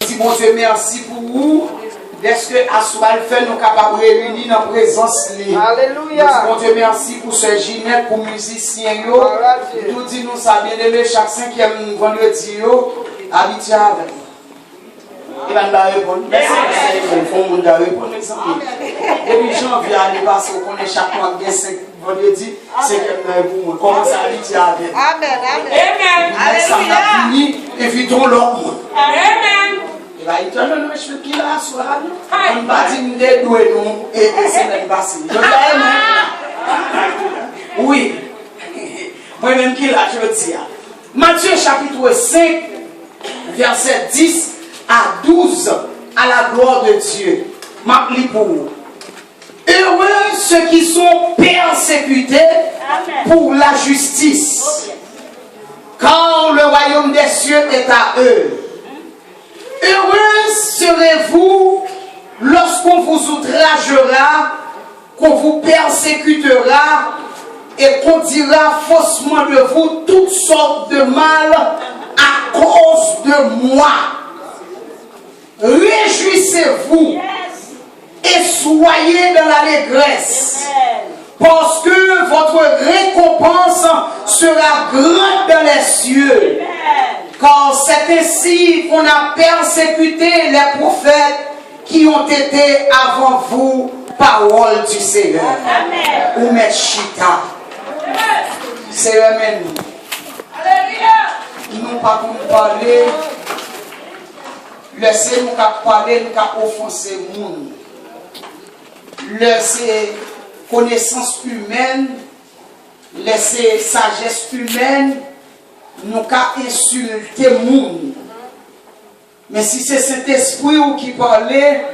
dit bon Dieu merci pour vous. Est-ce que à ce moment fait nous capables de réunir dans la présence Alléluia. Bon Dieu merci pour ce Ginette, pour musiciens yo. Nous dit nous ça bien aimé chaque 5e vendredi yo habitué avec. Il va nous répondre. Merci. Il faut nous répondre. Et puis janvier année passée on connaît chaque mois bien 5 vendredi, c'est que pour comment ça habitué avec. Amen. Amen. Alléluia. Invitons l'homme. Amen. Il va dire non, je suis qui là, soir. On va dire des doués, nous, et c'est même passé. Oui. Moi-même qui là, je veux dire. Matthieu chapitre 5, verset 10 à 12, à la gloire de Dieu. M'appelle pour vous. Heureux ceux qui sont persécutés pour la justice, car le royaume des cieux est à eux. Heureux serez-vous lorsqu'on vous outragera, qu'on vous persécutera et qu'on dira faussement de vous toutes sortes de mal à cause de moi. Réjouissez-vous et soyez dans l'allégresse, parce que votre récompense sera grande dans les cieux. Car c'est ainsi qu'on a persécuté les prophètes qui ont été avant vous, parole du Seigneur. Amen. Ou Meshita. C'est Amen. Nous pas pour parler. Laissez-nous parler, nous pas offenser le monde. Laissez connaissance humaine, laissez sagesse humaine. Nous qu'à insulter le monde. Mais si c'est cet esprit qui parlait,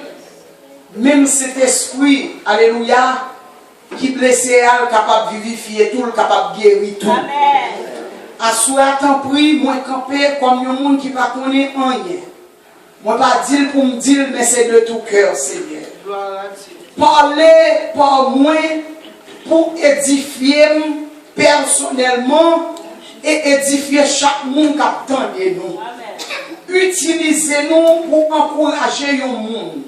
même cet esprit, alléluia, qui blessé, capable de vivifier tout, capable de guérir tout. Amen. À soi, tant pris, moi camper comme un monde qui ne connaît rien. Moi pas dire pour me dire, mais c'est de tout cœur, Seigneur. Parler par moi pour édifier personnellement et édifier chaque monde qui attend de nous. Utilisez-nous pour encourager le monde.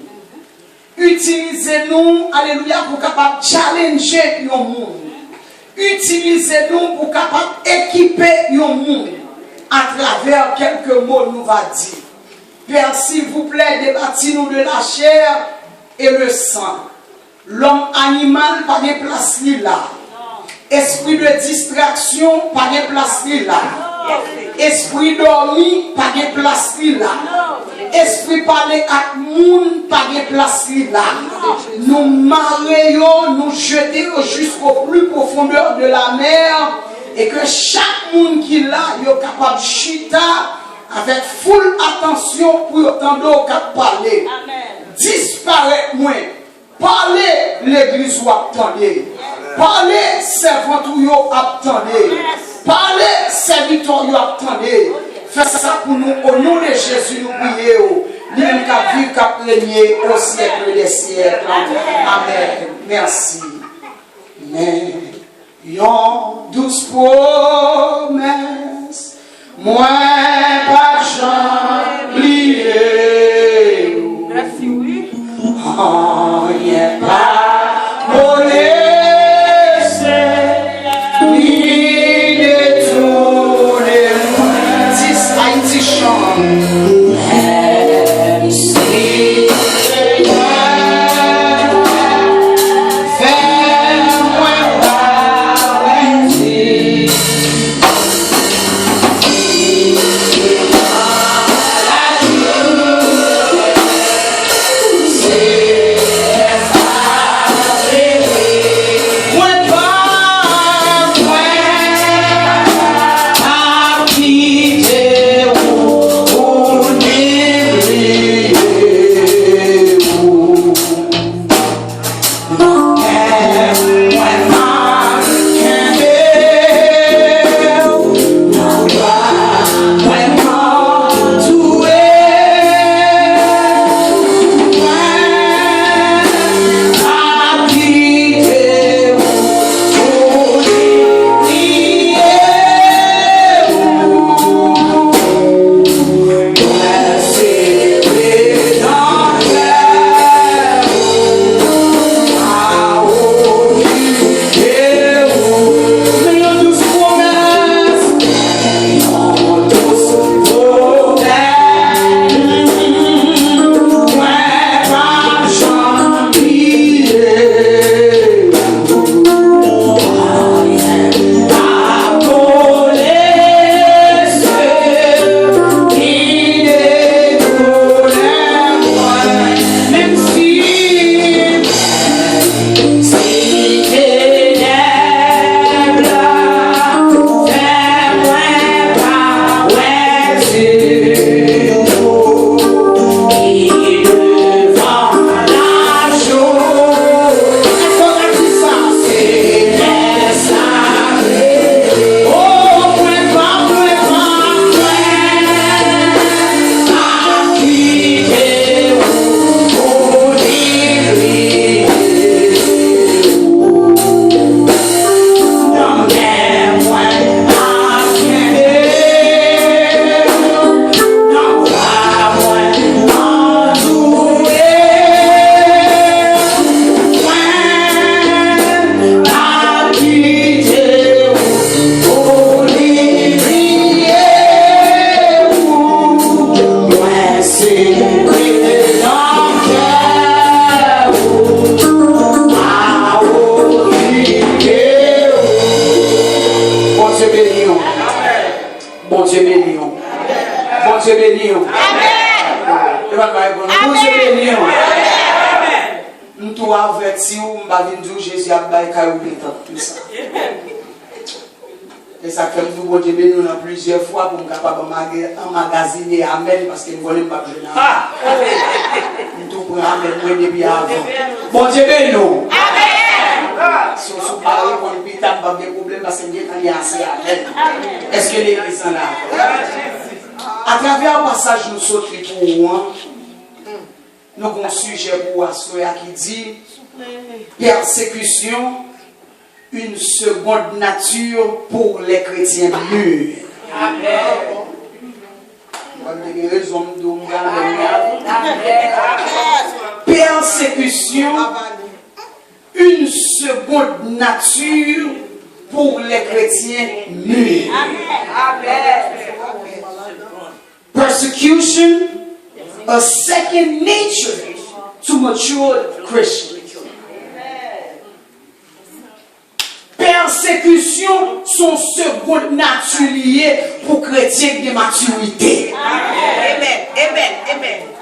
Utilisez-nous, alléluia, pour capable challenger le monde. Utilisez-nous pour capable équiper le monde à travers quelques mots nous va dire. Père, s'il vous plaît, débattez-nous de la chair et le sang. L'homme animal, pas de place là. Esprit de distraction, pas de place là. Esprit dormi, pas de place là. Esprit parler à moun, pas de place là. Nous marions, nous jetons jusqu'au plus profondeur de la mer et que chaque monde qui l'a, est capable de chita avec full attention pour entendre qu'à parler. Disparaître moins. Parlez l'église ou attendez. Parlez servant ou attendez. Parlez serviteur ou attendez. Faites ça pour nous au nom de Jésus nous prions. Lui-même qui a vu qu'à régner au siècle des siècles. Amen. Merci. Mais yon douce promesse, moi pas j'oublier. Merci, oui. Oh, yeah, pas volé. c'est dans le cœur. Ah, oh, bon Dieu béni. Bon Dieu béni. Bon Dieu béni. Bon Dieu béni. Nous tous avertis ou nous Jésus a baillé tout ça. Et ça fait que nous Dieu béni plusieurs fois pour nous capable emmagasiner amen parce que nous voulons pas jeûner. Nous tous pour amen depuis avant. Bon Dieu béni. Amen. Si on se parle pour ne pas de problème parce que Dieu est assez amen. Est-ce que l'église est là? À travers le passage nous sautons pour nous avons un sujet pour Assoya qui dit persécution, une seconde nature pour les chrétiens mûrs. Amen. Persécution, une seconde nature pour les chrétiens mûrs. Amen. Persecution, a second nature to mature Christians. Persécution sont seconde nature liée pour chrétiens de maturité. Amen. Amen.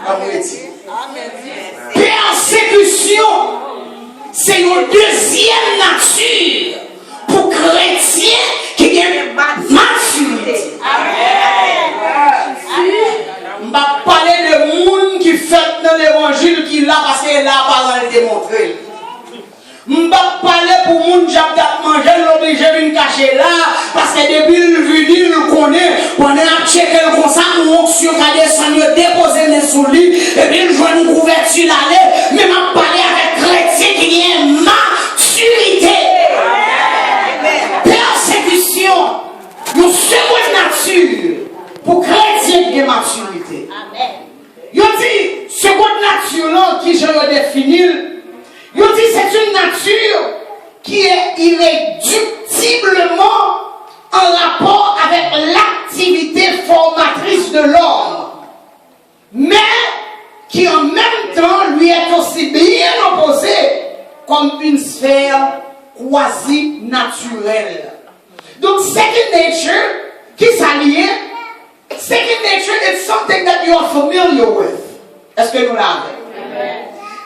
Amen. Persécution, c'est une deuxième nature pour chrétiens qui ont maturité. Amen. On va parler de monde qui fait dans l'évangile qui l'a parce qu'il l'a pas démontré. On va parler pour monde qui a mangé l'obligé de cacher là parce que depuis le venu le connaît on a checké le comme ça on sur cadet sans déposer les sous lui et puis il joue une couverture l'aller mais m'a parlé avec chrétien qui a maturité. Persécution une seconde nature pour chrétien qui a maturité. Amen. Yo dit seconde nature là qui je définir. Yo dit c'est une nature qui est irréductiblement en rapport avec l'activité formatrice de l'homme, mais qui en même temps lui est aussi bien opposée comme une sphère quasi-naturelle. Donc second nature qui s'allie. Second nature is something that you are familiar with. Est-ce que nous l'avons?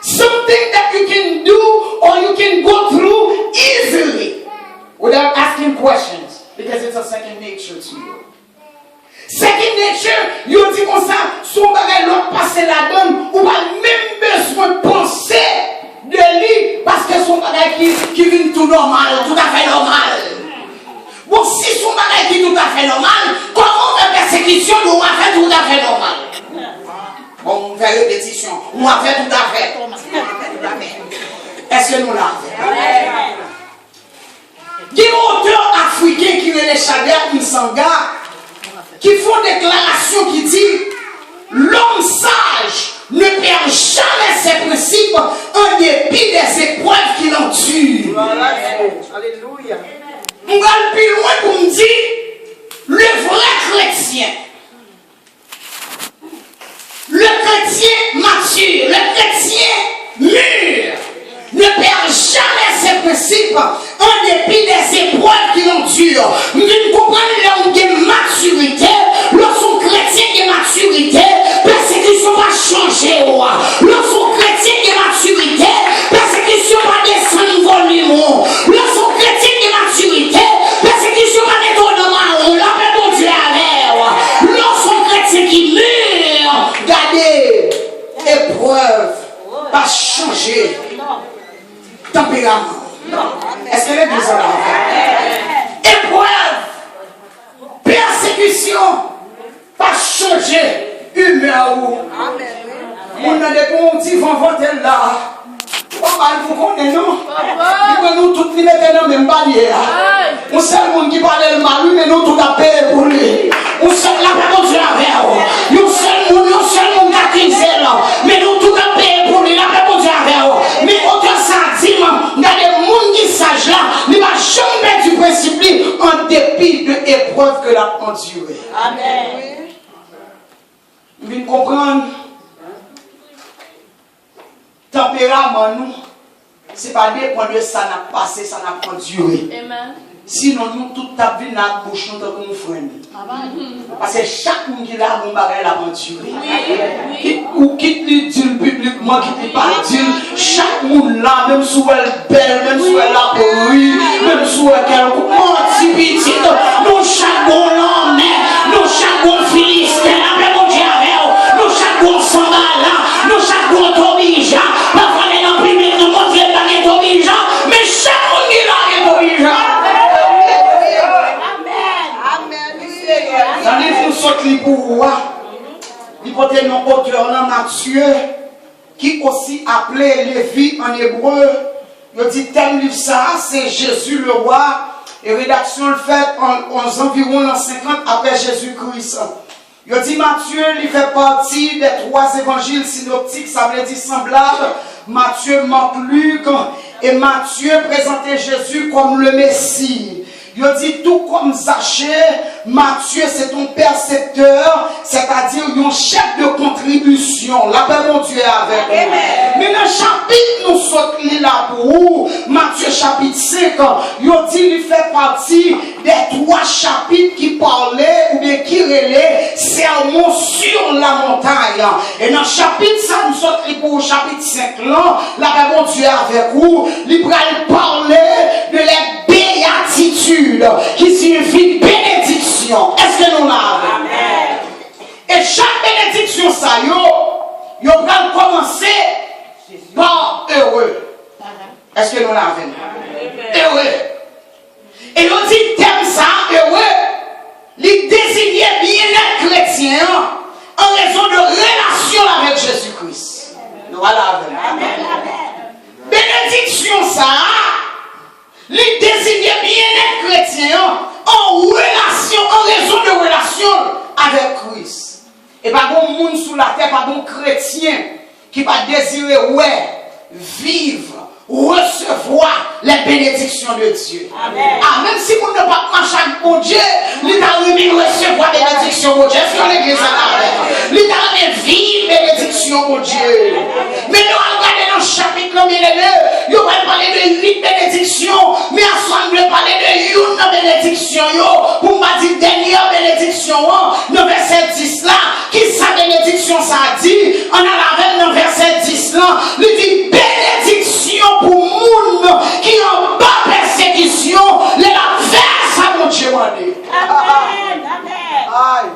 Something that you can do or you can go through easily without asking questions because it's a second nature to you. Second nature, you dit comme ça, son bagage l'autre passer la donne, ou pas même besoin de penser de lui parce que son bagage qui vient tout normal, tout à fait normal. Bon, si son bagage qui est tout à fait normal, comment la persécution nous a fait tout à fait normal? Bon, on fait répétition. On va faire tout à fait. Est-ce que nous l'avons? Des auteurs africains qui les Chadia Msanga qui font déclaration qui dit l'homme sage ne perd jamais ses principes en dépit des épreuves qu'il endure. Alléluia. On va plus loin pour me dire le vrai chrétien. Le chrétien mature, le chrétien mûr, ne perd jamais ses principes en dépit des épreuves qu'il endure. Nous comprenons l'homme de maturité, lorsqu'on chrétien de maturité, persécution va changer. Lorsqu'on chrétien de maturité, persécution va descendre volume. Lorsqu'on chrétien de maturité, persécution va détourner marron. La paix de Dieu avec. Lorsqu'on chrétien qui mûr, regardez, épreuve va changer tempérament. Est-ce que l'église a épreuve, persécution va changer humeur. On a des bons petits vents là. Vous connaissez, non? Nous tous les mettons dans la même barrière. On sait le monde qui parle le mal, mais nous tous à payer pour lui. On sait la personne sur la verre. Nous seuls monde qui accuse là. Mais nous tous à payer pour lui. La personne sur la verre. Mais autant sentiment, il y a des gens qui sachent là. Il ne va jamais du principe en dépit de l'épreuve que l'a endurée. Amen. Vous comprenez? tempérament nous, ce n'est pas dépendre de ça n'a passé, ça n'a pas duré. Sinon, nous, toute ta vie, nous avons bouche, nous avons frère. Parce que chaque monde qui a un bagage l'aventure. Ou quitte le dit publiquement, qui ne pas dire, chaque monde là, même si elle est belle, même si elle a pourri, même si elle a un petit petit, nous chaque monde là, nous chaque monde philistin, nous chaque monde sambala, nous chaque monde tomija, parfois les gens publics nous montrent les baguettes tomija, mais chaque monde qui a un tomija. Dans les vous sortez pour voir, il peut être un auteur dans Matthieu qui aussi appelé Lévi en hébreu. Il dit tel livre ça, c'est Jésus le roi. Et rédaction le fait en environ 50 après Jésus-Christ. Il dit Matthieu, il fait partie des 3 évangiles synoptiques, ça veut dire semblables. Matthieu, Marc, Luc. Et Matthieu présentait Jésus comme le Messie. Il dit tout comme Zachée, Matthieu c'est ton percepteur, c'est-à-dire un chef de contribution. La paix mon Dieu est avec nous. Mais dans le chapitre nous sommes là pour vous, Matthieu chapitre 5, il dit il fait partie des 3 chapitres qui parlaient ou bien qui relaient sermon sur la montagne. Et dans le chapitre ça nous sommes pour chapitre 5 là, la paix mon Dieu est avec vous, il va parler de la béatitude qui signifie bénédiction. Est-ce que nous l'avons? Et chaque bénédiction, ça, yo va commencer par heureux. Est-ce que nous l'avons? Heureux. Et on dit thème ça, heureux, les désignés bien-être chrétien en raison de relation avec Jésus-Christ. Nous l'avons. Bénédiction ça, les désignés bien-être chrétien en raison de relation avec Christ. Et pas bon monde sous la terre, pas bon chrétien qui va désirer vivre, recevoir les bénédictions de Dieu. Amen. Ah, même si vous ne pas marcher avec mon Dieu, il t'a remis recevoir les bénédictions de Dieu. Est-ce que l'église est là? Il t'a remis vivre les bénédictions de Dieu. Mais nous allons regarder dans le chapitre 2, il va parler de 8 bénédictions, mais à ce moment, il va parler de 1 bénédiction. Pour me dire dernière bénédiction, dans verset 10 là, qui sa bénédiction ça dit, on a la dans verset 10 là, il dit bénédiction pour monde qui en bas persécution, les la verse à mon Dieu. Amen. Amen. Amen.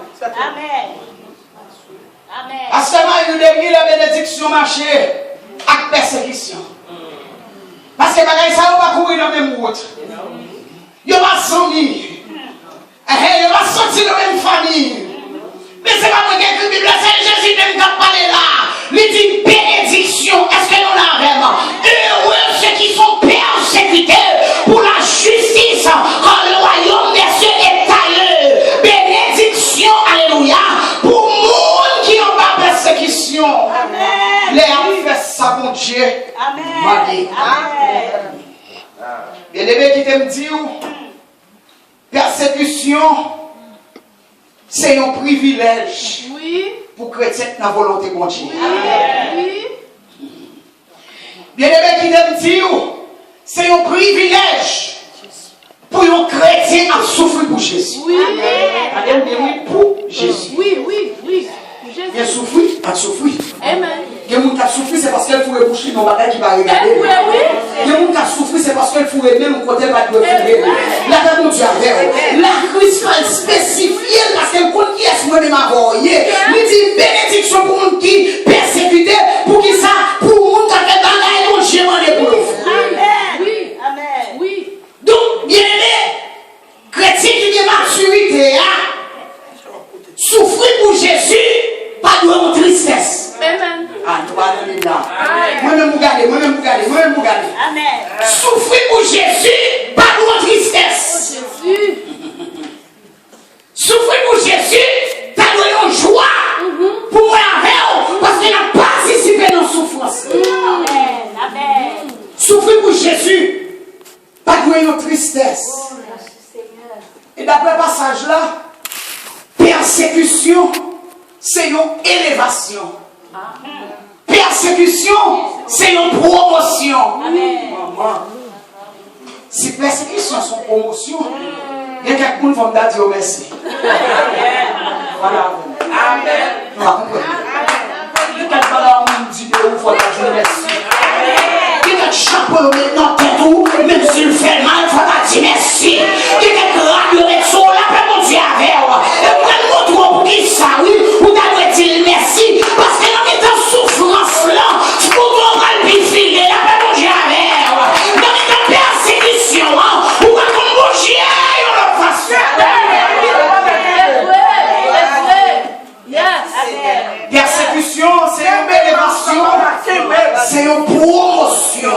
Amen. À ce moment, il y a la bénédiction marché avec persécution. Parce que les gens ne vont pas courir dans la même route. Ils vont s'ennuyer. Ils vont sortir dans la même famille. Mais ce n'est pas moi qui ai écrit la Bible, c'est Jésus qui a parlé là. Il dit bénédiction. Est-ce que nous l'avons? Heureux ceux qui sont persécutés pour la justice, quand le royaume des cieux est à eux. Bénédiction, alléluia, pour monde qui n'ont pas persécution. Amen. Les a fait ça, mon Dieu. Amen. Amen. Bien-aimé qui t'aime dire, persécution, c'est un privilège pour chrétien dans la volonté de Dieu. Bien-aimé qui t'aime dire, c'est un privilège pour un chrétien à souffrir pour Jésus. Oui, pour Jésus. Oui. Bien souffrir, à souffrir. Amen. Les gens qui ont souffert, c'est parce qu'elle pourrait boucher nos bagages qui va regarder. Les gens qui ont souffert, c'est parce qu'elle pourrait aimer le côté va te faire. La dame Dieu avait. La Christ va spécifier parce qu'elle compte qui est-ce que m'a envoyé. Il dit bénédiction pour monde qui persécuté, pour qui ça, pour monde qui a fait bagaille, mon Dieu m'a pour le faire. Amen. Oui. Donc, bien aimé, chrétien qui a maturité, souffrir pour Jésus, pas de tristesse. Amen. Ah, tu vas aller là. Moi-même, vous regardez. Amen. Souffrir pour Jésus, pas de tristesse. Souffrir pour Jésus, t'as donné une joie pour moi avec parce qu'il a participé dans la souffrance. Amen. Souffrir pour Jésus, pas de tristesse. Et d'après le passage là, persécution, c'est une élévation. persécution, c'est une promotion. Si persécution sont promotion, il y a quelqu'un qui va dire merci. Voilà. Amen. Il y a quelqu'un qui va dire merci. Il y a chapeau maintenant tout, même s'il fait mal, il faut dire merci. Il y a quelqu'un qui va dire sur la paix, mon Dieu, avec. Et vous allez pour qui ça, oui, vous allez dire merci. Parce que dans cette souffrance là, pour qu'on va le filer, la paix, mon Dieu, avec. Dans cette persécution, vous allez bouger, on le fasse. Persécution, c'est une élévation, c'est une promotion.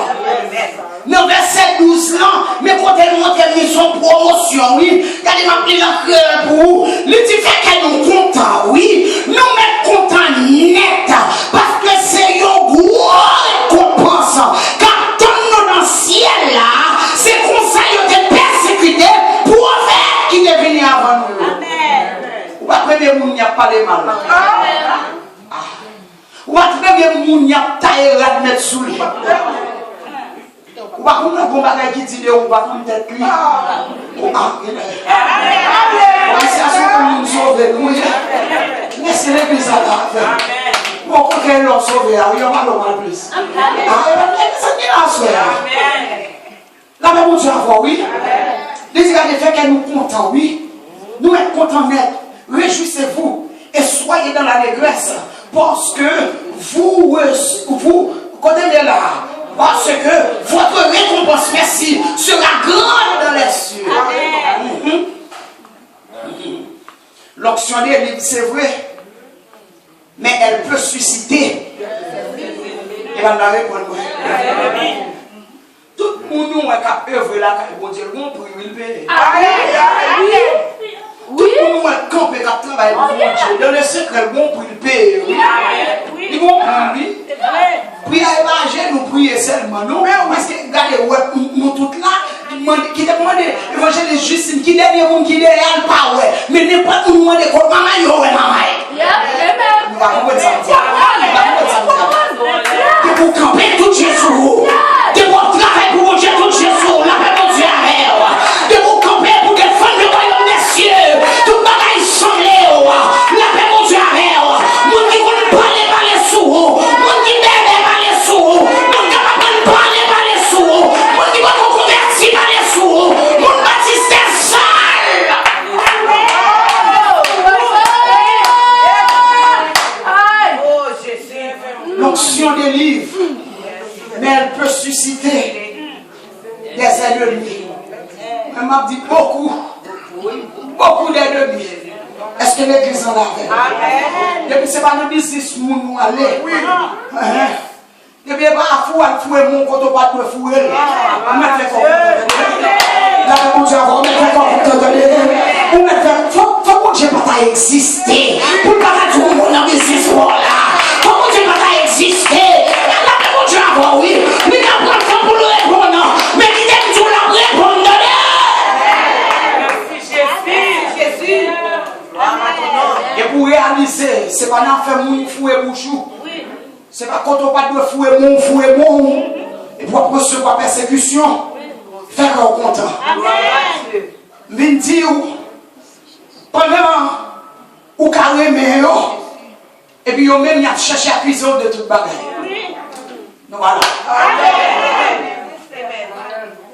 Dans verset 12 là, mais quand elle monte, elle met son promotion, oui. Quand elle m'a pris la cœur pour vous, le dit fait qu'elle nous content, oui. Nous mettons content net, parce que c'est une grosse récompense. Quand nous dans le ciel là, c'est comme ça qu'ils ont été persécutés pour faire qui est venu avant nous. Ou après, il n'y a pas les mal. Ou après, il n'y a pas de mettre sous lui. Ou pas qu'on a un bagage qui dit ou pas qu'on tête lui. C'est à ce que nous sauvons. Laissez l'église à la. Bon, quand elle l'a sauvé, il y a pas de mal plus. C'est bien à soi. La même chose à voir, oui. Les Israéliens fait qu'elle nous content, oui. Nous être contents net. Réjouissez-vous et soyez dans l'allégresse parce que vous connaissez là. Parce que votre récompense, merci, sera grande dans les cieux. L'onction des livres, c'est vrai, mais elle peut susciter. Et va nous répondre. Tout le monde qui a œuvré là, bon Dieu, bon pour lui payer. Tout le monde qui a campé, qui a travaillé pour Dieu, dans le secret, bon pour lui payer. Ils vont prendre lui. Puis à évanger, nous prier seulement. Non, parce que regardez, nous toutes là, qui demande l'évangile Justine, qui derrière nous, qui derrière le pas, ouais. Mais n'est pas tout le monde qui dit, maman, yo, ouais, maman. Nous allons voir ça. Que vous campez tout Dieu sur vous. Que vous travaillez pour Dieu tout Dieu sur vous. La paix de Dieu avec. Que vous campez pour défendre le royaume des cieux. Tout le monde semblé. La paix de Dieu avec. Nous qui voulons parler par les sous. Nous qui bébés par les sous. Nous qui ne parler par les sous. Nous qui vont convertir par les sous. Nous baptiser sale. L'onction des livres, mais elle peut susciter des ennemis. Elle m'a dit beaucoup d'ennemis. Est-ce que l'église en avait? Depuis c'est pas le business où nous allons. Depuis pas à fouer mon côté pas de fouer. On met les corps. La réponse à vous, on met les corps pour te donner. On met les corps. Faut que je pas exister. Pour pas tout le monde dans business là. Faut que je pas exister. La réponse à vous, oui. Mais il a pas le temps pour le répondre. Mais il aime tout la répondre. Jésus. Et pour réaliser, c'est pas d'en faire mon fou et bouchou. C'est pas quand on pas de fou et mon. Et pour recevoir persécution, faire qu'on content. Mais dire, pendant ou carrément, et puis on même y a cherché à cuisiner de toute bagaille. Donc voilà.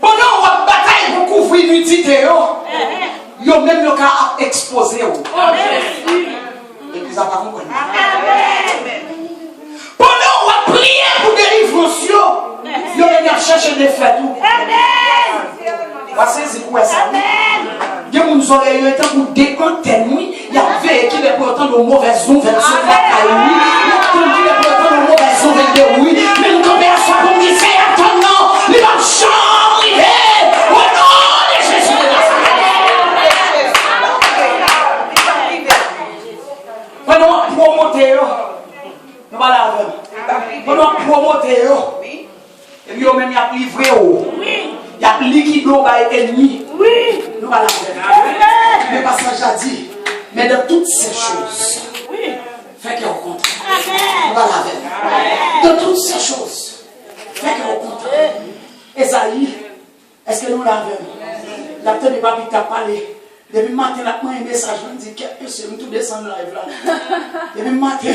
Pendant on va bataille pour couvrir l'unité, yo même le cas exposé. Et puis ça va comprendre. Pendant on va prier pour délivrance, yo même y a cherché des faits tout. Voici c'est quoi ça. Il y a des oreilles pour décanter nous. Il y a des qui est pourtant de mauvaises nouvelles sur la caille. Il y a qui est pourtant de mauvaises nouvelles de oui. Mais nous tombons à soi pour dire c'est attendant. Les gens sont arrivés. Au nom de Jésus de Nazareth. Pendant promoter, nous allons avec. Pendant promoter, et puis on même y a livré. Il y a liquide par ennemi. Oui. Nous allons avec. Le passage a dit, mais de toutes ces choses, fait qu'on compte. Nous allons avec. De toutes ces choses. Fait que vous comptez. Esaïe, est-ce que nous l'avons? La tête de papi t'a parlé. Depuis le matin, la un message, je me dis, qu'est-ce que tout descend live là. Depuis le matin,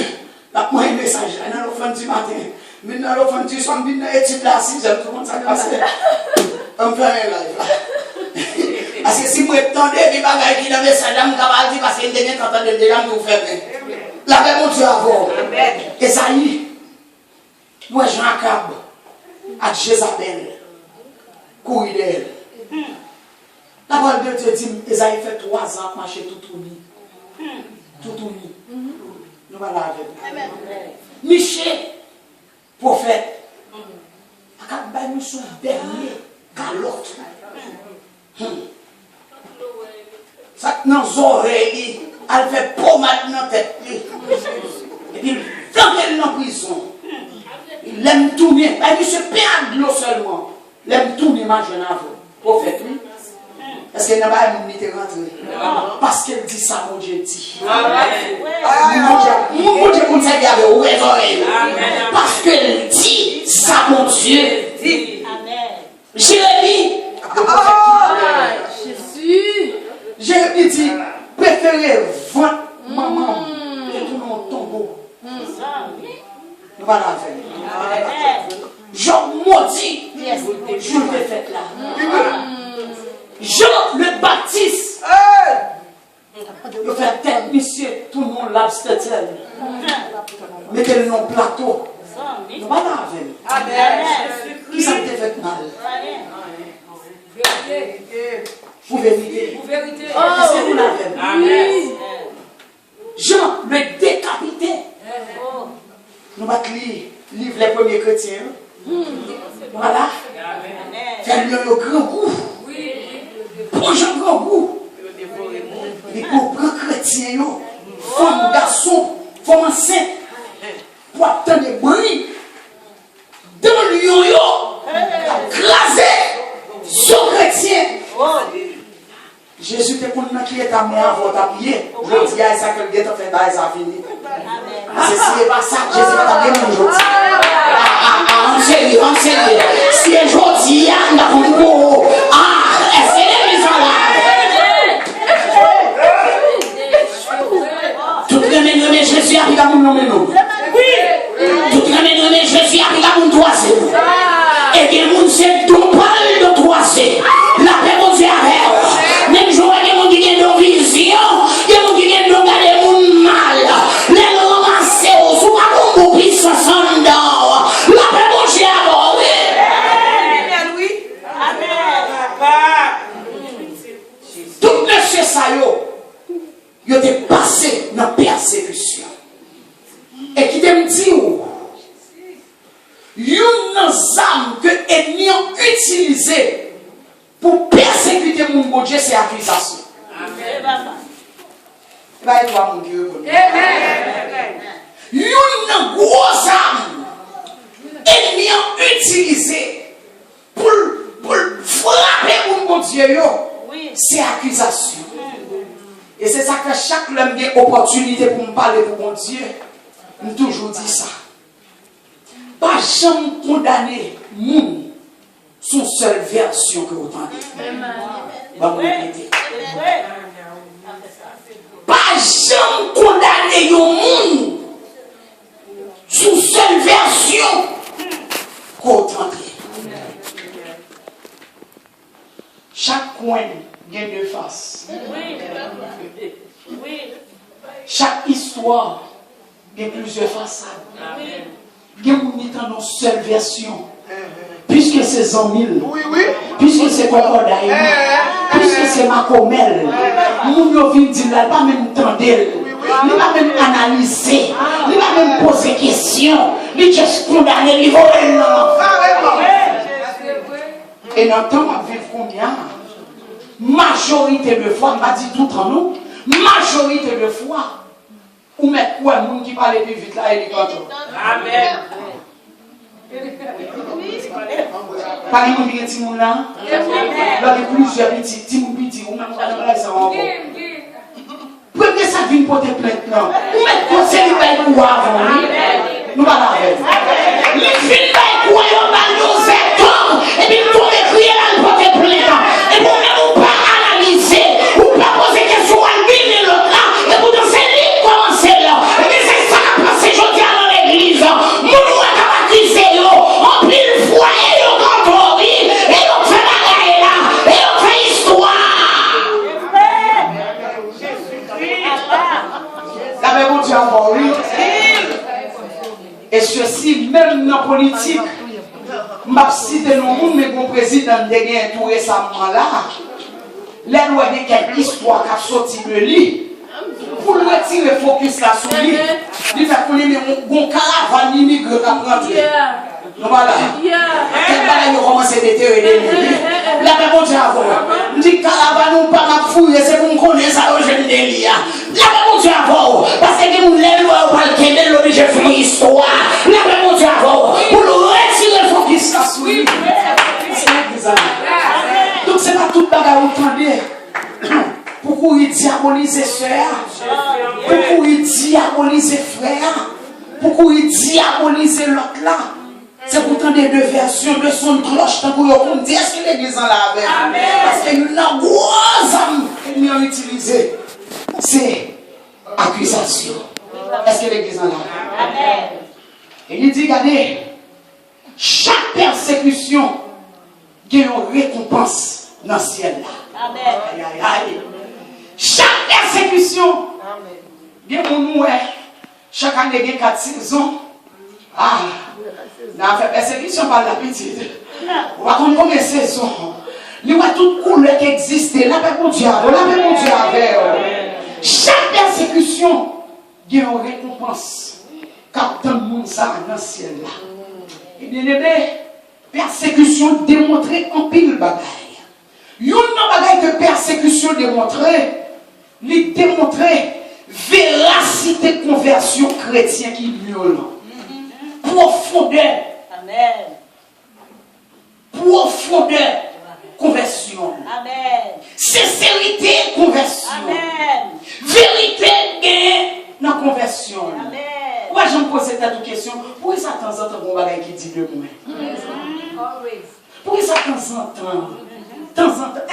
la un message, dans le fond du matin. Mais dans le fond du soir, je vais étudier la 6e, tout le monde s'est passé. On fait un live là. Parce que si vous attendez, des bagages qui dans le message, je vais dire, parce que je vais entendre déjà, je vais vous faire bien. La paix, mon Dieu, avant. Esaïe, moi, Jean-Cab, à Jézabel, courir d'elle. La parole de Dieu dit, Esaïe fait 3 ans à marcher tout uni. Tout uni. Nous allons avec. Michel, prophète, à nous son dernier qu'à l'autre. Ça dans les oreilles, elle fait pommade dans la tête. Et puis, tant qu'elle est en prison, il aime tourner. Elle dit, ce père de l'eau seulement. Il aime tourner ma jeune avant. Prophète, oui. Est-ce qu'elle n'a pas été rentrée? Parce qu'elle dit ça, mon Dieu dit. Mon Dieu conseille avec vous les oreilles. Parce qu'elle dit ça, mon Dieu dit. Jérémie. Jésus. Jérémie dit, préférez vendre maman et tout mon tombeau. Voilà. Jean maudit, je le fais là. Jean le Baptiste, il fait tête, monsieur, tout le monde l'abstétel. Mettez le nom plateau. Voilà. Qui ça te fait mal? Pour vérité. Est-ce que vous l'avez? Jean le décapité. Nous allons lire les premiers chrétiens. Voilà. Faire le grand goût. Pour Jean grand goût. Les grands chrétiens, femmes, garçons, femmes enceintes, pour attendre des bruits. Dans le yo-yo, crasé, sur chrétien. Jésus te connaît qui est ta mère avant ta prière. Je dis à ça que le gars fait bail, ça fini. C'est si c'est pas ça que Jésus va t'amener aujourd'hui. En sérieux, en sérieux. Si aujourd'hui, on a un gros. Est-ce que les gens là? Tout le monde nommé Jésus arrive à mon nom. Oui. Tout le monde nommé Jésus arrive à mon troisième. Et bien, mon c'est ton parle de troisième. La paix, mon Dieu, avec. Même jour, il y a mon qui a une vision, il y a mon qui a regarder mon mal. Les ramasser au sous ma bombe, puis ça s'en dort. La paix, mon Dieu, avec. Amen. Oui. Amen. Tout monsieur Sayo, il était passé dans la persécution. Et qui t'aime dire, une âme que l'ennemi a utilisée pour persécuter mon Dieu, c'est l'accusation. Amen. Et toi, mon Dieu. Amen. Une grosse âme, l'ennemi a utilisée pour frapper mon Dieu, c'est l'accusation. Et c'est ça que chaque homme a une opportunité pour me parler pour mon Dieu. Je toujours dit ça. Pas jamais condamner moun son seule version que vous entendez. Va vous répéter. Pas jamais condamner yon moun son seule version que vous entendez. Chaque coin gagne deux faces. Chaque histoire gagne plusieurs façades. Il y a une seule version. Puisque c'est 100 000, puisque c'est Cocodaï, puisque c'est Macomel, nous vient dire là, pas même entendre, il va même analyser, il va même poser des questions, il va juste condamner, il va et dans le temps, on va vivre combien? Majorité de fois, on va dire tout en nous, majorité de fois, ou mettre quoi, le monde qui parle plus vite là, il est content. Amen. Par exemple, il y a des gens là, il y a plusieurs petits, petits, on a ça encore. Premier ça vient pour te plaindre, ou mettre conseil pour avant, nous allons faire. aussi, même dans la politique, m'a cité le monde, mais mon président de gagné tout récemment là. Les lois de quelques histoires qui a sorti de lui. Pour le retirer le focus là sur lui, il fait pour lui, mais mon caravane immigré qui a pris. Non, voilà. Quel bagage il commence à déterrer. La même chose avant. Je dis caravane ou pas ma fouille, c'est pour me connaître ça au jeune délit. La même chose avant. Parce que nous les lois ou pas le qu'elle j'ai fait une histoire. La même chose avant. Pour le retirer le focus là sur lui. Donc c'est pas tout bagage au temps bien. Pourquoi il diabolise frère? Pourquoi il diabolise frère? Pourquoi il diabolise l'autre là? C'est pourtant des deux versions de son cloche. Tant qu'on dit, est-ce que l'église en l'a avec? Parce qu'il y a une grosse âme qu'il a utilisée. C'est accusation. Est-ce que l'église en l'a avec? Et il dit, regardez, chaque persécution a une récompense dans le ciel là. Aïe, aïe, aïe. Chaque persécution, bien mon chaque année, il y a 4 saisons. Ah, la persécution par la petite. On va comprendre combien de saisons. Il y a toute couleur qui existe. La paix mon diable, la paix mon diable. Chaque persécution, il y a une récompense. Captain Moussa dans le ciel là. Et bien aimé, persécution démontrée en pile bagaille. Il y a une bagaille de persécution démontrée. Il démontrait véracité de conversion chrétienne qui est violente. Profondeur. Amen. Profondeur. Conversion. Amen. Sincérité, conversion. Amen. Vérité, gain dans la conversion. Amen. Moi, je me pose cette question. Pourquoi ça, de temps en temps, on va qui dit de moi? Pourquoi ça, de temps en temps?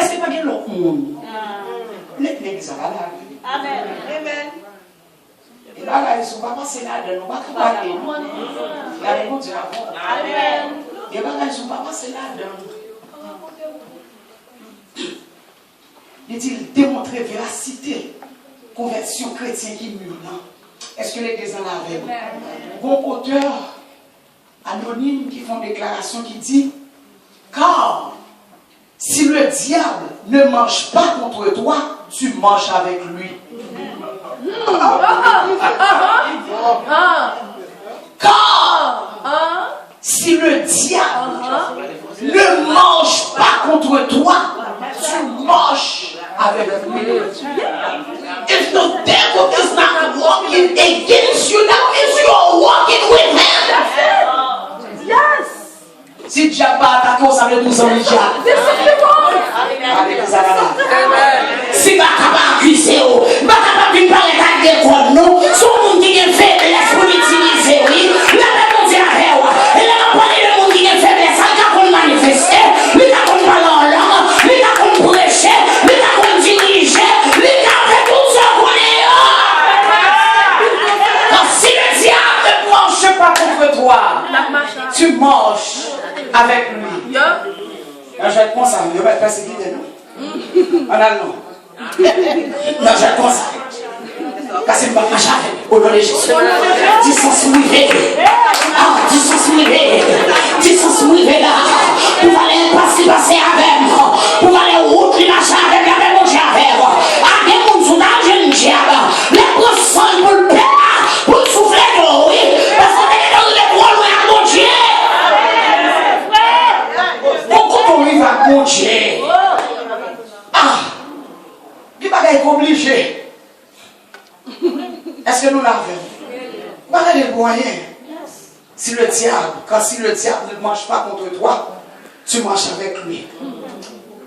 Est-ce que pas qu'il y a l'autre monde? L'église a la Amen. Amen. Et là, ils ne sont pas passés là-dedans. Ils ne sont pas capables. La réponse est avant. Amen. Et là, ils ne sont pas passés là-dedans. Il démontrer véracité, conversion chrétienne qui mûre. Est-ce que l'église en a avec? Bon auteur anonyme qui font déclaration qui dit, car si le diable ne marche pas contre toi, tu marches avec lui. Car si le diable ne marche pas contre toi, tu marches avec lui. If the devil is not walking against you, that means you are walking with him. Yes. Si le diable va attaquer, ça veut dire que nous sommes les diables. Si je ne vais pas accuser, je ne vais pas parler de l'école, non. Si on dit qu'il fait pour l'utiliser, oui. La même chose à faire. Et là, on parle de monde qui fait faiblesse, ça qu'on manifester, lui qu'on parle en langue, lui qu'on prêcher, lui qu'on diriger, lui qu'on fait tout ça qu'on est. Car si le diable ne marche pas contre toi, tu marches avec lui. Je vais te conseiller, je vais te persécuter, non? En allemand. Non, je vais te conseiller. Parce que je ne vais pas marcher au nom de Jésus. Distance mouillée. Ah, distance mouillée. Distance mouillée là. Pour aller passer avec moi. Pour aller route, il marche avec la même chose avec moi. Ah, des gens sont dans le diable. Les personnes pour le père, pour le souffler de oui. Parce qu'on est dans les poils loin à mon Dieu. Pourquoi on arrive à mon Dieu? Ah, il va être obligé. Est-ce que nous l'avons? Pas les moyens. Si le diable ne marche pas contre toi, tu marches avec lui.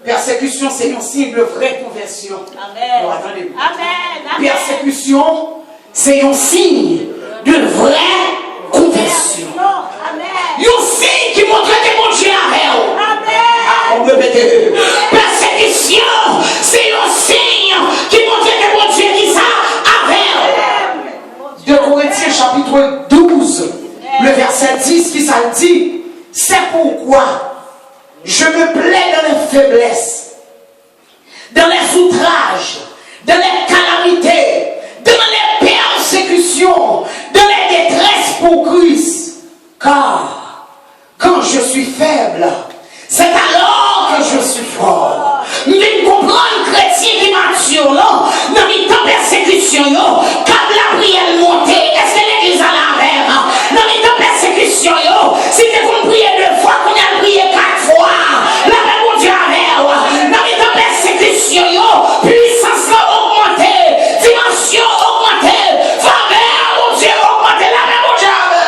Persécution, c'est un signe de vraie conversion. Amen. Non, attendez. Amen. Persécution, c'est un signe de vraie conversion. Amen. Un signe qui montre que mon Dieu a réel. Amen. On peut mettre. Persécution, c'est un signe qui montre que mon Dieu qui ça a réel. 2 Corinthiens chapitre 12, le verset 10 qui ça dit, c'est pourquoi je me plais dans les faiblesses, dans les outrages, dans les calamités, dans les persécutions, dans les détresses pour Christ. persécution, quand la prière montée, est-ce que l'église a la rêve? Dans les temps de persécution, si tu as prié 2 fois, qu'on a prié 4 fois, la paix mon Dieu a rêve. Dans les temps de persécution, puissance augmentée, dimension augmentée, faveur mon Dieu augmentée, la paix mon Dieu a rêve.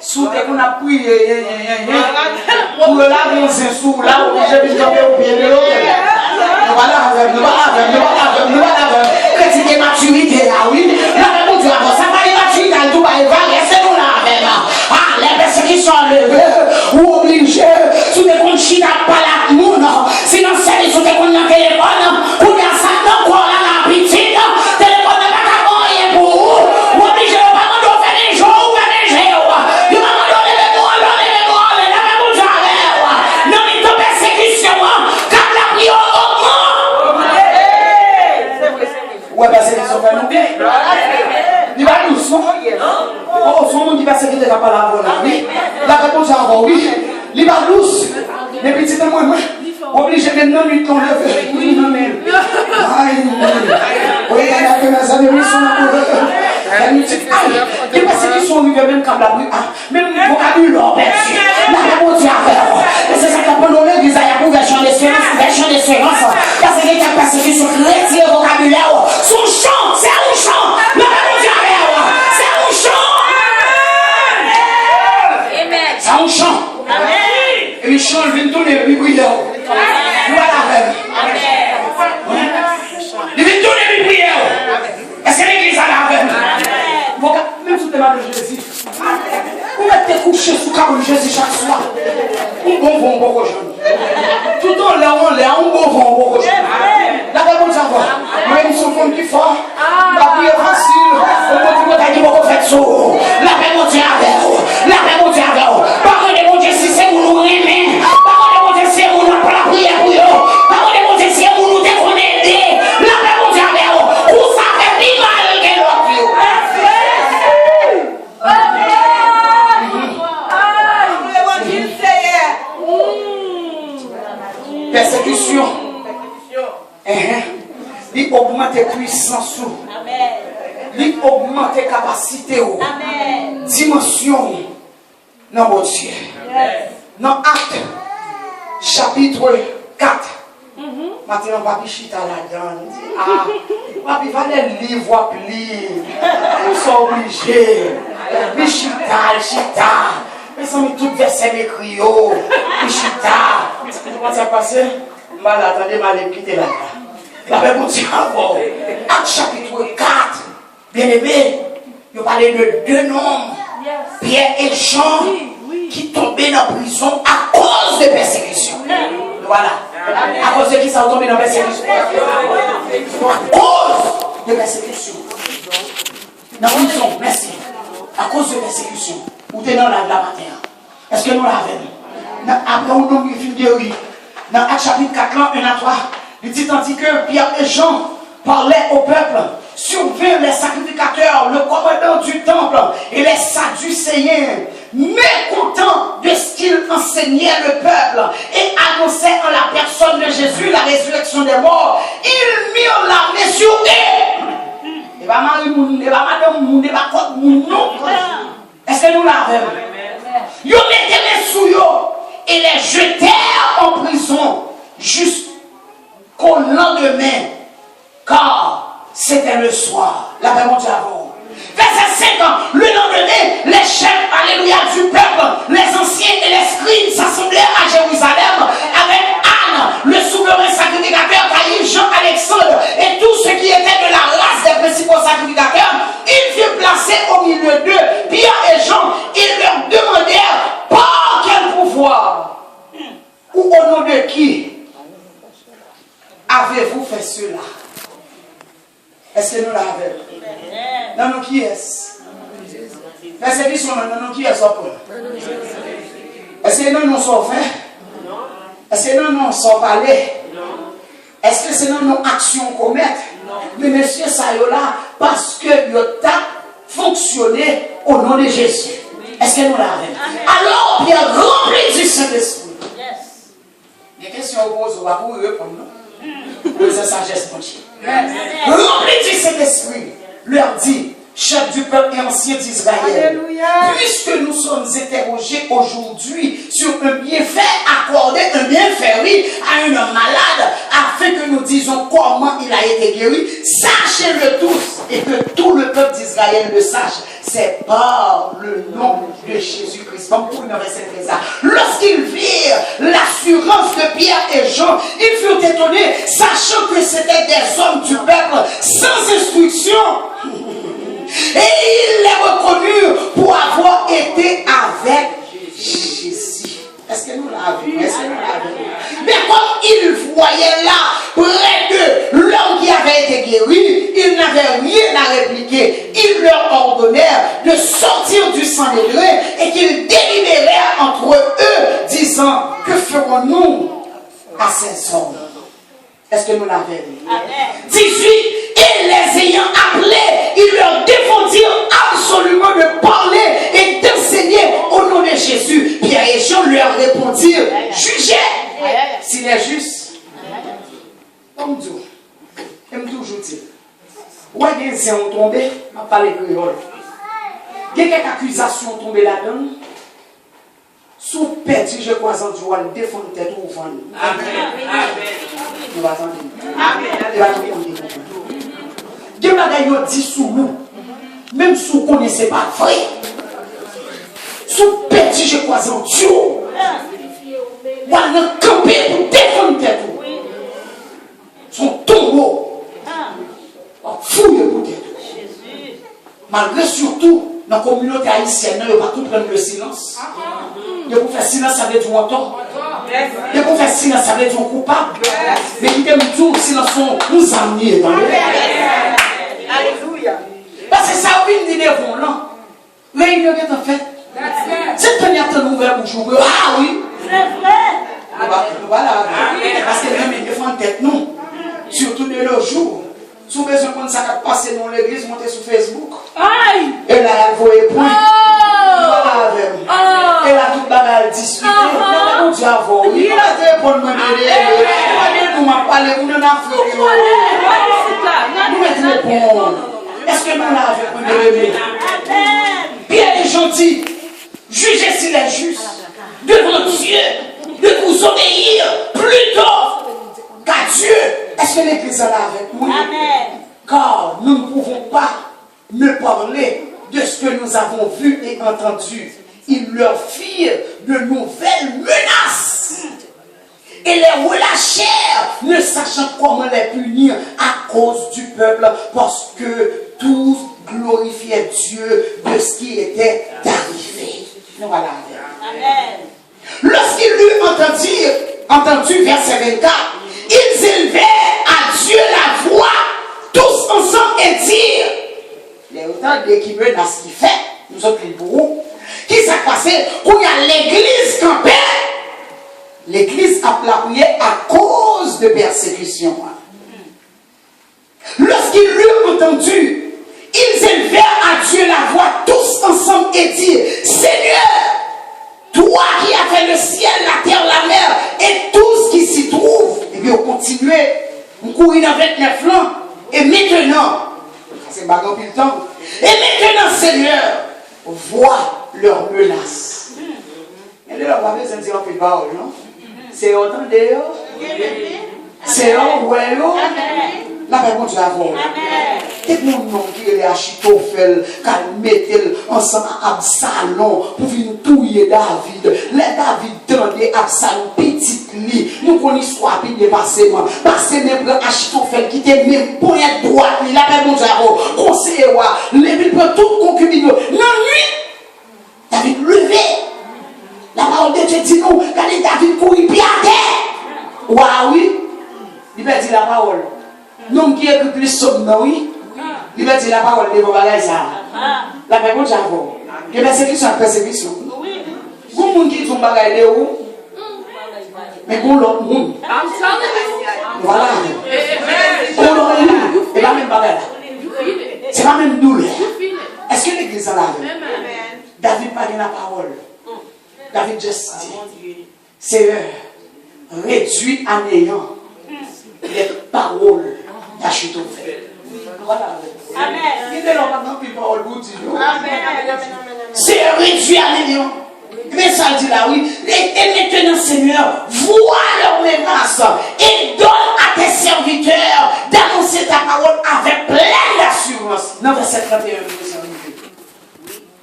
Sous tes qu'on a prié, pour le laver, c'est sous là où j'ai vu tomber au pied de l'autre. Nous voilà, critiquer maturité, ah oui. La même Dieu, ça va les maturité, tout va évaluer, c'est nous là, même. Ah, les persécutions levées, ou obligés, sous des comptes chita, pas la moune, sinon c'est sous des comptes dans le téléphone, pour dire ça, non, quoi, là, la petite, téléphone n'est pas qu'à rien pour vous, ou obligé, on va m'en faire des jours, ou faire des jours, il va m'en donner les mots, la même Dieu, non, mais de persécution, quand la prière augmente. Ouais, persécution, fait nous bien. Il va nous soigner. Oh, son monde qui va persécuter la parole, oui. La réponse est encore oui. Il va nous. Les petits témoins, obligé de non lui ton lever. Oui, non, mais. Oui, il y a que mes amis, ils sont là. Les persécutions arrivent même quand la prière. Même le vocabulaire, la réponse est encore. Et c'est ça qu'on peut nommer l'église à la version d'espérance. Parce que les persécutions chrétiennes, le vocabulaire, son chant, c'est un chant. La réponse est encore. C'est un chant. C'est un chant. Et les chants viennent tourner, ils brillent. Voilà. Ils viennent tourner, ils brillent. Est-ce que l'église a la veine? Même sous le débat de Jésus, vous mettez couché sous le carreau de Jésus chaque soir. Un bon vent au jeune. Tout en l'air, un bon vent au jeune. La réponse à voir. Même si on fait fort, la prière facile, on peut dire qu'on fait sourd. La réponse à voir. La réponse à voir. Parole de mon Dieu, si c'est vous nous remet. Parole de mon Dieu, si vous nous pour la prière pour vous. Parole de mon Dieu, si vous nous déconnectez. La réponse à voir. Où ça fait plus mal que l'autre. Persécution. Il augmente puissance. Il augmente capacité. Dimension. Dans mon Dieu. Dans Acte, chapitre 4. Maintenant, papi chita là-dedans. Ah, papi va les livres pli. Ils sont obligés. Chita. Ils sont mis tout versets écrits. Chita. Comment ça passe? Mal attendez, mal quitter là. La même Dieu avant. Acte chapitre 4. Bien aimé, il parlait de 2 noms. Pierre et Jean qui tombaient dans la prison à cause de persécution. Voilà. À cause de qui ça a tombé dans la persécution? À cause de persécution. Dans la prison, merci. À cause de persécution. Ou t'es dans la matin. Est-ce que nous l'avons? Après, on a une théorie. Dans Acte chapitre 4, 1 à 3, il dit tandis que Pierre et Jean parlaient au peuple, survinrent les sacrificateurs, le commandant du temple et les Sadducéens, mécontents de ce qu'ils enseignaient le peuple et annonçaient en la personne de Jésus la résurrection des morts. Ils mirent la main sur eux. Et pas Marie, et pas Madame, et pas Côte, non. Est-ce que nous l'avons? Ils mettaient les sous et les jetèrent en prison jusqu'au lendemain, car c'était le soir. La paix monte avant. Verset 5 ans, le lendemain, les chefs, alléluia, du peuple, les anciens et les scribes s'assemblèrent à Jérusalem avec Anne, le souverain sacrificateur, Caïphe, Jean, Alexandre et tous ceux qui étaient de la race des principaux sacrificateurs. Ils furent placés au milieu d'eux, Pierre et Jean. Ils leur demandèrent par quel pouvoir ou au nom de qui avez-vous fait cela? Est-ce que nous l'avons? Non, nous qui est-ce? Persécution, non, qui est-ce? Est-ce que nous nous sommes faits? Est-ce que nous nous sommes parlés? Est-ce que c'est nos actions qu'on met? Mais monsieur Sayola, parce que le temps fonctionnait au nom de Jésus. Est-ce que nous l'avons? Alors, Pierre rempli du Saint-Esprit. Des questions posées, on va vous répondre. De sa sagesse, mon Dieu. Remplis du Saint-Esprit. Leur dit, chef du peuple et ancien d'Israël, puisque nous sommes interrogés aujourd'hui sur un bienfait accordé, un bienfait, oui, à un homme malade, afin que nous disions comment il a été guéri, sachez-le tous et que tout le peuple d'Israël le sache. C'est par le nom de Jésus-Christ. Comme pour une verset ça. Lorsqu'ils virent l'assurance de Pierre et Jean, ils furent étonnés, sachant que c'était des hommes du peuple sans instruction. Et ils les reconnurent pour avoir été avec Jésus. Est-ce que nous l'avons vu? Est-ce que nous l'avons vu? Mais comme ils voyaient là, près d'eux, l'homme qui avait été guéri, ils n'avaient rien à répliquer. Ils leur ordonnèrent de sortir du Sanhédrin et qu'ils délibérèrent entre eux, disant, que ferons-nous à ces hommes? Est-ce que nous l'avons vu? 18. Et les ayant appelés, ils leur défendirent absolument de parler et d'enseigner au nom de Jésus. Pierre et Jean leur répondirent, jugez s'il est juste. Comme Dieu, j'aime toujours dire, où est-ce que les ont tombé? On parle créole. Il y a quelques accusations tombées là-dedans. Sous perdu, je crois en Dieu, on défend tête ou vendre. Amen. Nous attendons. Amen. Dieu m'a dit sous nous, même si vous ne connaissez pas vrai. Sous perdu, je crois en Dieu. On a campé pour défendre tête. Son tombeau. On fouille pour tête. Malgré surtout, dans la communauté haïtienne, il ne va pas tout prendre le silence. De vous faire silence, ça veut dire entendre. De vous faire silence, ça veut dire coupable. Mais qui t'aime tout, silence, nous amener dans le. Alléluia. Parce que ça, oui, nous disons, non. Réunion est en fait. C'est première temps ouvert pour jouer. Ah oui. C'est vrai. Voilà. Parce que même, ils défendent tête, non. Surtout de nos jours. Si vous avez besoin de ça qui passe dans l'église, montez sur Facebook. Aïe! Et là, elle voit les points. Voilà avec vous. Et là, toute bagarre discutée. Vous dites à vous, oui, là, c'est pour nous aider. Nous m'en parlez, vous n'en avez nous mettons les points. Est-ce que nous l'avons? Pierre est gentil. Jugez s'il est juste. Devant Dieu, de vous obéir plutôt qu'à Dieu. Est-ce que l'Église est là avec nous? Amen. Car nous ne pouvons pas ne parler de ce que nous avons vu et entendu. Ils leur firent de nouvelles menaces. Et les relâchèrent, ne sachant comment les punir à cause du peuple, parce que tous glorifiaient Dieu de ce qui était arrivé. Nous voilà. Amen. Lorsqu'ils l'eurent entendu, verset 24, ils élevèrent à Dieu la voix, tous ensemble, et dirent, les autant d'équipements dans ce qu'il fait, nous autres les bourreaux, qui s'est passé, où il y a l'église campée. L'église a plaqué à cause de persécution. Lorsqu'ils l'eurent entendu, ils élevèrent à Dieu la voix, tous ensemble, et dirent, Seigneur, toi qui as fait le ciel, la terre, la mer, et tout ce qui s'y trouve, et bien on continuait, on courait dans 29 ans, et maintenant, c'est bagarre plus le temps, et maintenant, Seigneur, vois leurs menaces. Et là, on va besoin de dire un peu de parole, non? C'est autant d'ailleurs, c'est un ouais, la réponse à vous. Et mon nom qui est Achitophel, qui mettait ensemble à Absalom pour venir touiller David. Les David tendait Absalom, petite lit. Nous connaissons l'histoire qui est passée. Parce que même Achitophel qui était même pointe droite, il a répondu à vous. Conseiller, les villes prennent toute concubine. Non, nuit, David levé. La parole de Dieu dit nous, quand David courit pied à terre. Oui, il va dire la parole. Nous qui est plus sombre, oui. Il va dire la parole de vos bagages. La réponse à vous. Il y a persécution à persécution. Vous, vous qui sont bagages de où? Mais vous, l'autre monde. Voilà. Pour l'autre monde, c'est pas même bagage. C'est pas même douleur. Est-ce que l'église est là? David parle de la parole. David juste dit, Seigneur, réduit à néant les paroles d'Achitophel. Voilà. Amen. C'est réduit à million. Mais ça dit là, oui. Et maintenant, Seigneur, vois leurs menaces et donne à tes serviteurs d'annoncer ta parole avec pleine d'assurance. Dans verset 31,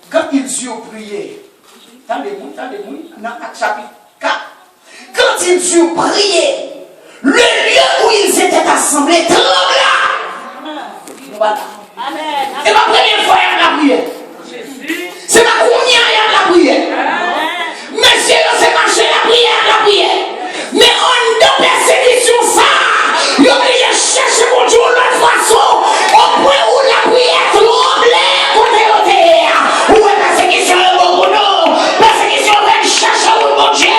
quand ils eurent prié, attendez-moi, dans Actes chapitre 4, quand ils eurent prié, le lieu où ils étaient assemblés trembla. Voilà. Amen. C'est ma première fois à la prière. C'est ma première à la prière. Monsieur, c'est marché la prière. Mais on de persécution, ça, il obligé de chercher mon Dieu de l'autre façon, au point où la prière tremblait contre le terre. Où est persécution pour nous? Persécution va chercher mon Dieu.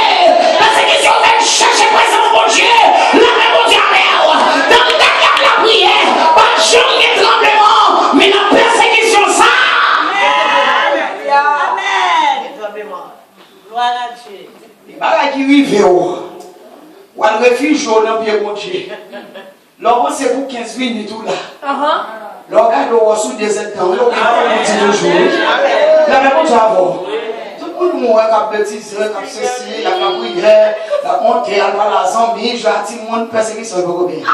Persécution va chercher présence mon Dieu. La même mon Dieu dans le derrière la prière, pas de jamais de tremblement, mais la persécution, ça. Gloire à Dieu. Les bagages qui vivent, ou un refuge dans le pied de Dieu. L'homme, c'est pour 15 minutes tout là. L'organe, on reçoit des états, on dit le jour. La même chose avant. Tout le monde m'a cap bêtise, cap ceci, la prière, la montée, la zombie, je attire mon persécution pour bien.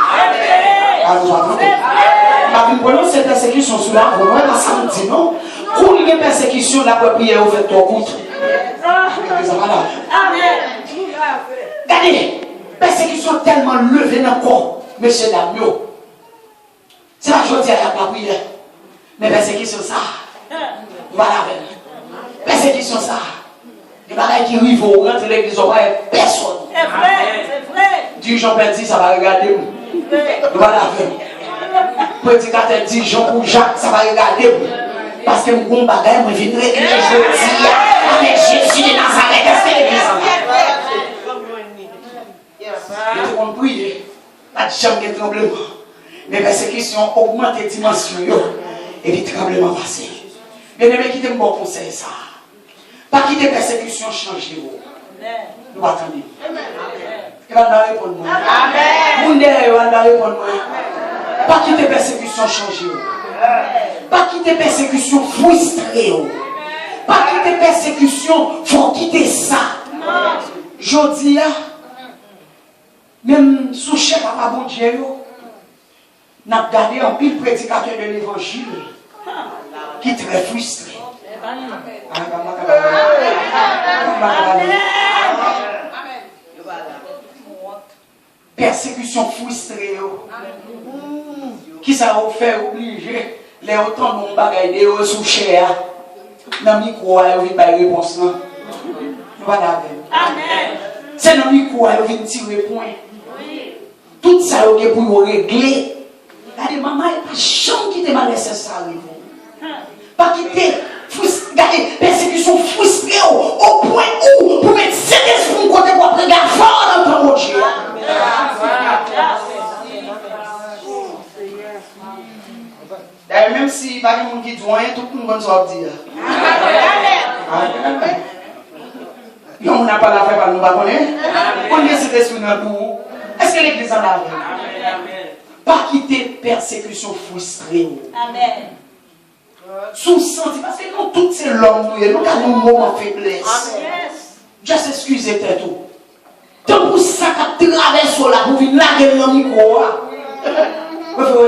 Quand vous prenez cette persécution sur la voie, ça me dit non. Quand il y a persécution, la prière, vous faites ton coup. Regardez, persécution tellement levée dans le corps, monsieur Damio. C'est pas je dis à la prière, mais persécution ça. Voilà, persécution ça. Les bagages qui arrivent au rentre l'église, on va être personne. C'est vrai. Dis Jean-Pierre dit, ça va regarder. Voilà, prédicateur dit Jean pour Jacques, ça va regarder. Parce que mon bagage, moi, je viendrai et je dis, avec Jésus de Nazareth, est-ce que l'église en a? Tout le monde prie, pas de jamais de tremblement. Mais persécution augmente les dimensions et les tremblements passés. Bien aimé, quittez mon bon conseil, ça. Pas quitter persécution, changer. Nous attendons. Il va nous répondre. Amen. Il va nous répondre. Pas quitter persécution, changer. Pas quitter persécution, frustrer. Pas quitter persécution, faut quitter ça. Je dis, même sous chef à bon Dieu, n'a gardé un pile prédicateur de l'évangile qui est très frustré. Persécution frustrée. Qui ça vous fait obliger les autant de bagaille sous cher. Dans le micro, il y a une réponse. Voilà. C'est dans le micro, il y a une tirer point. Tout ça, il y a pour régler. Regardez, maman, il n'y a pas de chambre qui te m'a laissé ça arriver. Pas quitter. Regardez, persécution frustrée au point où, pour mettre cet esprit côté pour après garder fort dans ton Dieu. D'ailleurs, même si pas de monde qui dit rien, tout le monde va dire. Non, on n'a pas la fait par nous, on est cet esprit dans nous. Est-ce que l'église en a? Pas quitter persécution frustrée. Amen. Sous senti, parce que nous, toutes ces langues, nous avons un moment de faiblesse. Juste excusez tout. Tant pour ça, qui traverse là, pour venir là, dans le micro.